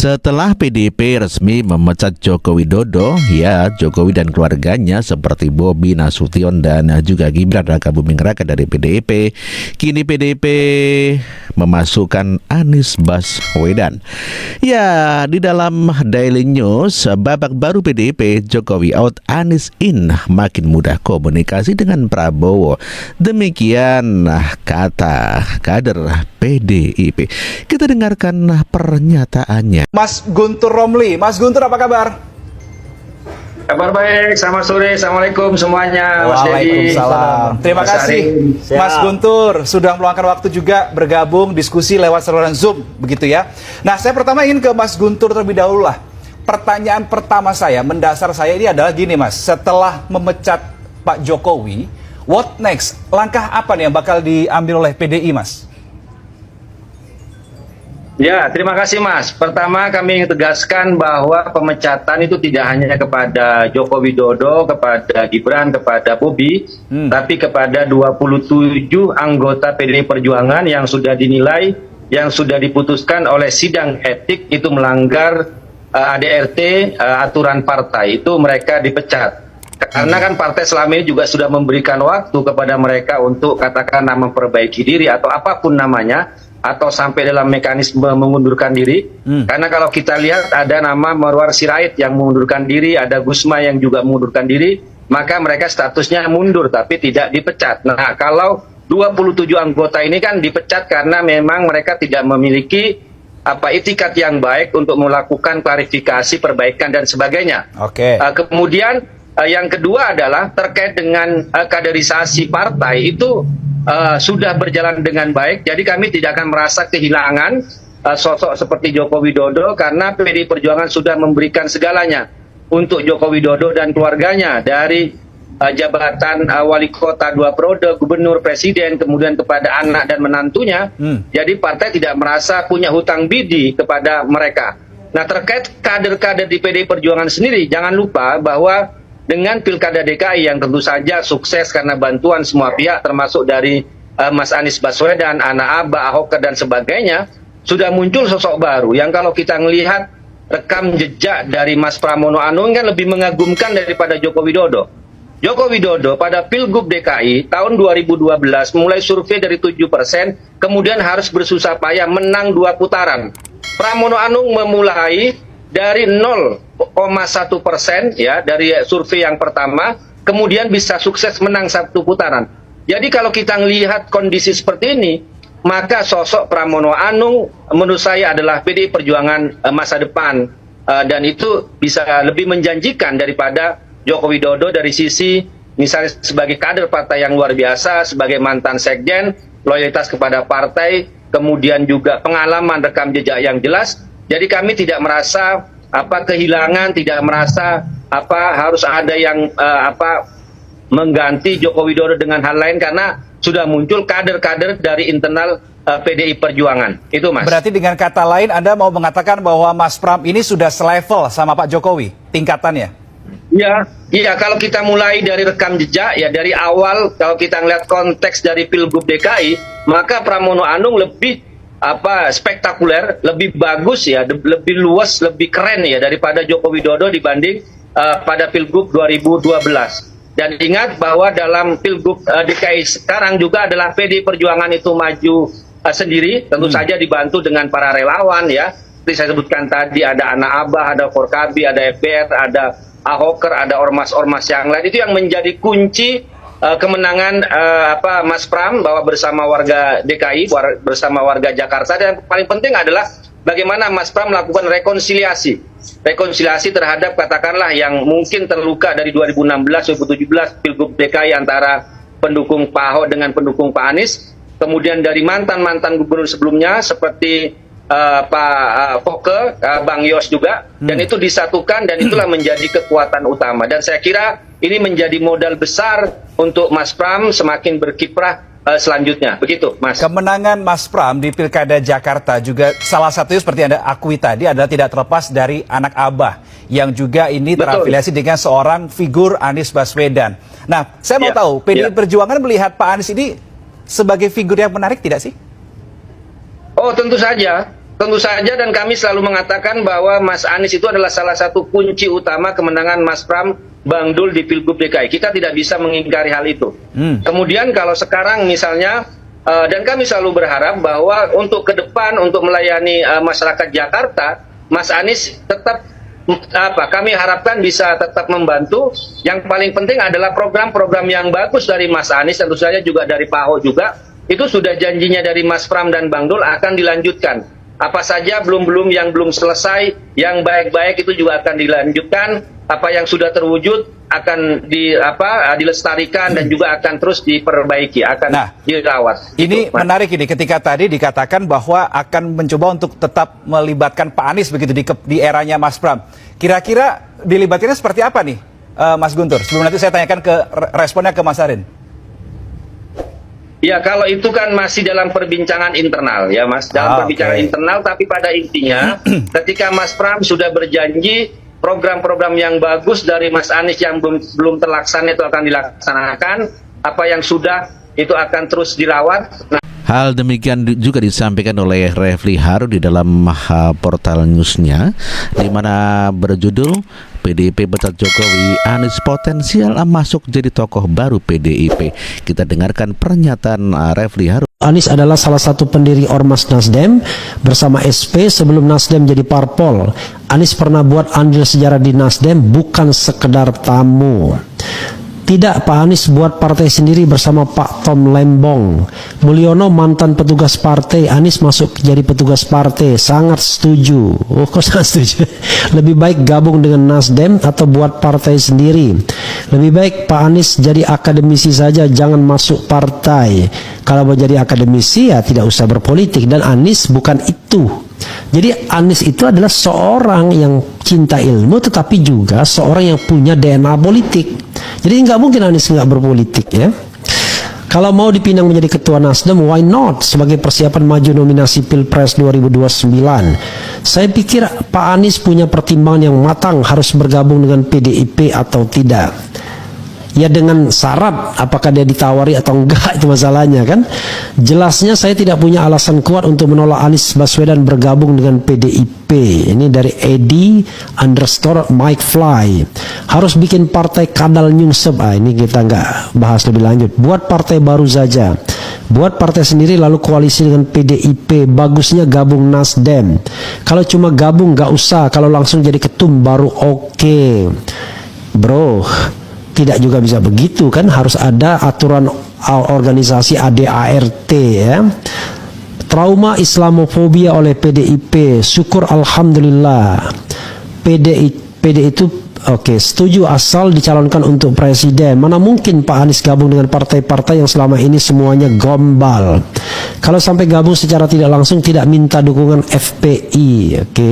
Setelah PDIP resmi memecat Joko Widodo, ya Jokowi dan keluarganya seperti Bobi Nasution dan juga Gibran Rakabuming Raka dari PDIP, kini PDIP memasukkan Anies Baswedan. Ya, di dalam Daily News, babak baru PDIP, Jokowi out, Anies in, makin mudah komunikasi dengan Prabowo. Demikian kata kader PDIP. Kita dengarkan pernyataannya. Mas Guntur Romli. Mas Guntur, apa kabar? Kabar baik, selamat sore, assalamualaikum semuanya. Mas Dedi. Waalaikumsalam. Terima Mas kasih Ari. Mas Guntur sudah meluangkan waktu juga bergabung diskusi lewat saluran Zoom, begitu ya. Nah, saya pertama ingin ke Mas Guntur terlebih dahulu lah. Pertanyaan pertama saya, mendasar saya ini adalah gini Mas, setelah memecat Pak Jokowi, what next? Langkah apa nih yang bakal diambil oleh PDI, Mas? Ya, terima kasih Mas. Pertama kami ingin tegaskan bahwa pemecatan itu tidak hanya kepada Joko Widodo, kepada Gibran, kepada Bobi, tapi kepada 27 anggota PDI Perjuangan yang sudah dinilai, yang sudah diputuskan oleh sidang etik itu melanggar ADRT, aturan partai, itu mereka dipecat. Karena kan partai selama ini juga sudah memberikan waktu kepada mereka untuk katakanlah memperbaiki diri atau apapun namanya, atau sampai dalam mekanisme mengundurkan diri. Karena kalau kita lihat ada nama Marwar Sirait yang mengundurkan diri, ada Gusma yang juga mengundurkan diri, maka mereka statusnya mundur tapi tidak dipecat. Nah, kalau 27 anggota ini kan dipecat karena memang mereka tidak memiliki itikat yang baik untuk melakukan klarifikasi, perbaikan dan sebagainya. Oke. Kemudian yang kedua adalah terkait dengan kaderisasi partai itu sudah berjalan dengan baik, jadi kami tidak akan merasa kehilangan sosok seperti Joko Widodo karena PDI Perjuangan sudah memberikan segalanya untuk Joko Widodo dan keluarganya, dari jabatan wali kota 2 periode, gubernur, presiden, kemudian kepada anak dan menantunya. Jadi partai tidak merasa punya hutang budi kepada mereka. Nah, terkait kader-kader di PDI Perjuangan sendiri, jangan lupa bahwa dengan Pilkada DKI yang tentu saja sukses karena bantuan semua pihak termasuk dari Mas Anies Baswedan, Ana Aba, Ahok dan sebagainya, sudah muncul sosok baru yang kalau kita melihat rekam jejak dari Mas Pramono Anung kan lebih mengagumkan daripada Joko Widodo. Joko Widodo pada Pilgub DKI tahun 2012 mulai survei dari 7%, kemudian harus bersusah payah menang 2 putaran. Pramono Anung memulai dari 0,1% ya dari survei yang pertama, kemudian bisa sukses menang 1 putaran. Jadi kalau kita melihat kondisi seperti ini, maka sosok Pramono Anung menurut saya adalah PDI Perjuangan masa depan, dan itu bisa lebih menjanjikan daripada Joko Widodo dari sisi misalnya sebagai kader partai yang luar biasa, sebagai mantan sekjen, loyalitas kepada partai, kemudian juga pengalaman rekam jejak yang jelas. Jadi kami tidak merasa kehilangan, tidak merasa harus ada yang mengganti Joko Widodo dengan hal lain karena sudah muncul kader-kader dari internal PDI Perjuangan. Itu Mas. Berarti dengan kata lain Anda mau mengatakan bahwa Mas Pram ini sudah selevel sama Pak Jokowi tingkatannya? Iya, kalau kita mulai dari rekam jejak ya dari awal, kalau kita melihat konteks dari Pilgub DKI, maka Pramono Anung lebih spektakuler, lebih bagus ya, lebih luas, lebih keren ya daripada Joko Widodo dibanding pada Pilgub 2012. Dan ingat bahwa dalam Pilgub DKI sekarang juga adalah PDI Perjuangan itu maju sendiri, tentu saja dibantu dengan para relawan ya. Seperti saya sebutkan tadi, ada Ana Abah, ada Forkabi, ada FBR, ada Ahoker, ada ormas-ormas yang lain. Itu yang menjadi kunci kemenangan Mas Pram bahwa bersama warga DKI, bersama warga Jakarta, dan paling penting adalah bagaimana Mas Pram melakukan rekonsiliasi terhadap katakanlah yang mungkin terluka dari 2016-2017 Pilgub DKI antara pendukung Pak Ahok dengan pendukung Pak Anies, kemudian dari mantan-mantan gubernur sebelumnya seperti Pak Foke, Bang Yos juga, dan itu disatukan dan itulah menjadi kekuatan utama. Dan saya kira ini menjadi modal besar untuk Mas Pram semakin berkiprah selanjutnya. Begitu, Mas. Kemenangan Mas Pram di Pilkada Jakarta juga salah satunya seperti Anda akui tadi adalah tidak terlepas dari anak Abah yang juga ini terafiliasi dengan seorang figur Anies Baswedan. Nah, saya mau tahu PDI Perjuangan melihat Pak Anies ini sebagai figur yang menarik tidak sih? Oh, tentu saja. Tentu saja, dan kami selalu mengatakan bahwa Mas Anies itu adalah salah satu kunci utama kemenangan Mas Pram Bang Dul di Pilgub DKI. Kita tidak bisa mengingkari hal itu. Kemudian kalau sekarang misalnya, dan kami selalu berharap bahwa untuk ke depan, untuk melayani masyarakat Jakarta, Mas Anies tetap kami harapkan bisa tetap membantu. Yang paling penting adalah program-program yang bagus dari Mas Anies, tentu saja juga dari Pak Ahok juga. Itu sudah janjinya dari Mas Pram dan Bang Dul akan dilanjutkan. Apa saja yang belum selesai, yang baik-baik itu juga akan dilanjutkan. Apa yang sudah terwujud akan dilestarikan dan juga akan terus diperbaiki, akan dirawat. Ini menarik ini ketika tadi dikatakan bahwa akan mencoba untuk tetap melibatkan Pak Anies begitu di eranya Mas Pram. Kira-kira dilibatkannya seperti apa nih, Mas Guntur? Sebelum nanti saya tanyakan responnya ke Mas Arin. Ya, kalau itu kan masih dalam perbincangan internal ya Mas, dalam perbincangan internal, tapi pada intinya ketika Mas Pram sudah berjanji program-program yang bagus dari Mas Anies yang belum terlaksana itu akan dilaksanakan, apa yang sudah itu akan terus dirawat. Hal demikian juga disampaikan oleh Refli Harun di dalam portal newsnya, di mana berjudul PDIP pecat Jokowi, Anies potensial masuk jadi tokoh baru PDIP. Kita dengarkan pernyataan Refli Harun. Anies adalah salah satu pendiri Ormas Nasdem bersama SP sebelum Nasdem jadi parpol. Anies pernah buat andil sejarah di Nasdem, bukan sekedar tamu. Tidak, Pak Anies buat partai sendiri bersama Pak Tom Lembong. Mulyono mantan petugas partai, Anies masuk jadi petugas partai. Sangat setuju. Oh, kok sangat setuju? Lebih baik gabung dengan Nasdem atau buat partai sendiri. Lebih baik Pak Anies jadi akademisi saja, jangan masuk partai. Kalau mau jadi akademisi ya tidak usah berpolitik, dan Anies bukan itu. Jadi Anies itu adalah seorang yang cinta ilmu, tetapi juga seorang yang punya DNA politik. Jadi nggak mungkin Anies nggak berpolitik ya. Kalau mau dipinang menjadi ketua Nasdem, why not? Sebagai persiapan maju nominasi Pilpres 2029. Saya pikir Pak Anies punya pertimbangan yang matang harus bergabung dengan PDIP atau tidak. Ya dengan syarat apakah dia ditawari atau enggak, itu masalahnya kan. Jelasnya saya tidak punya alasan kuat untuk menolak Anies Baswedan bergabung dengan PDIP. Ini dari Edi_Mike Fly. Harus bikin partai kadal nyungsep. Ini kita nggak bahas lebih lanjut. Buat partai baru saja. Buat partai sendiri lalu koalisi dengan PDIP. Bagusnya gabung Nasdem. Kalau cuma gabung nggak usah. Kalau langsung jadi ketum baru oke. Bro, tidak juga bisa begitu kan, harus ada aturan organisasi ADART ya. Trauma Islamofobia oleh PDIP, syukur alhamdulillah. PD itu oke, setuju asal dicalonkan untuk presiden. Mana mungkin Pak Anies gabung dengan partai-partai yang selama ini semuanya gombal. Kalau sampai gabung secara tidak langsung tidak minta dukungan FPI, oke.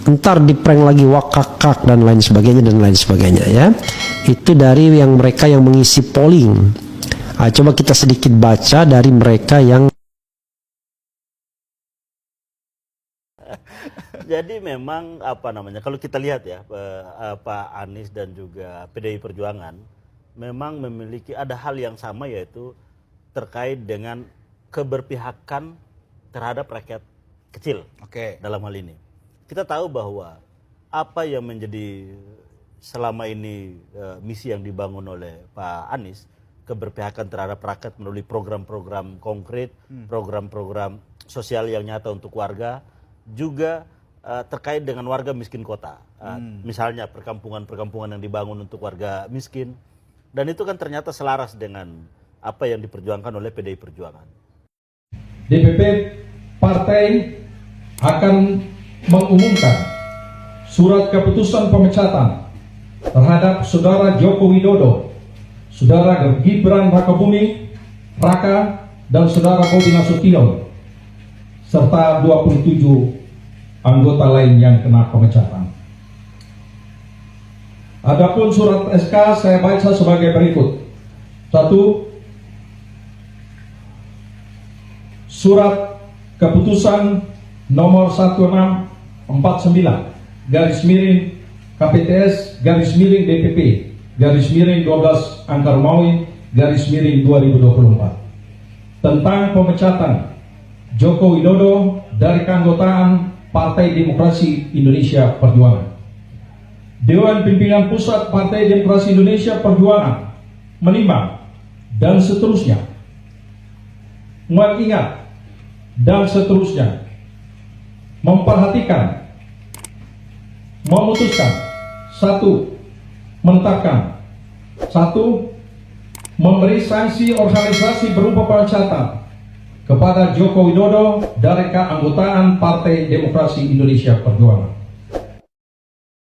Ntar diprank lagi wakakak dan lain sebagainya ya. Itu dari yang mereka yang mengisi polling. Coba kita sedikit baca dari mereka yang. Jadi memang kalau kita lihat ya, Pak Anies dan juga PDI Perjuangan memang memiliki ada hal yang sama, yaitu terkait dengan keberpihakan terhadap rakyat kecil. Dalam hal ini kita tahu bahwa apa yang menjadi selama ini misi yang dibangun oleh Pak Anies, keberpihakan terhadap rakyat melalui program-program konkret, program-program sosial yang nyata untuk warga, juga terkait dengan warga miskin kota. Misalnya perkampungan-perkampungan yang dibangun untuk warga miskin, dan itu kan ternyata selaras dengan apa yang diperjuangkan oleh PDI Perjuangan. DPP partai akan mengumumkan surat keputusan pemecatan terhadap Saudara Joko Widodo, Saudara Gibran Rakabuming Raka, dan Saudara Bobi Nasution, serta 27 anggota lain yang kena pemecatan. Adapun surat SK saya baca sebagai berikut. 1. Surat keputusan nomor 1649 KPTS DPP _12 Angkar Maui _2024 tentang pemecatan Joko Widodo dari keanggotaan Partai Demokrasi Indonesia Perjuangan. Dewan Pimpinan Pusat Partai Demokrasi Indonesia Perjuangan menimbang dan seterusnya mengingat dan seterusnya memperhatikan, memutuskan, satu, menetapkan, satu, memberi sanksi organisasi berupa pemecatan kepada Joko Widodo dari keanggotaan Partai Demokrasi Indonesia Perjuangan.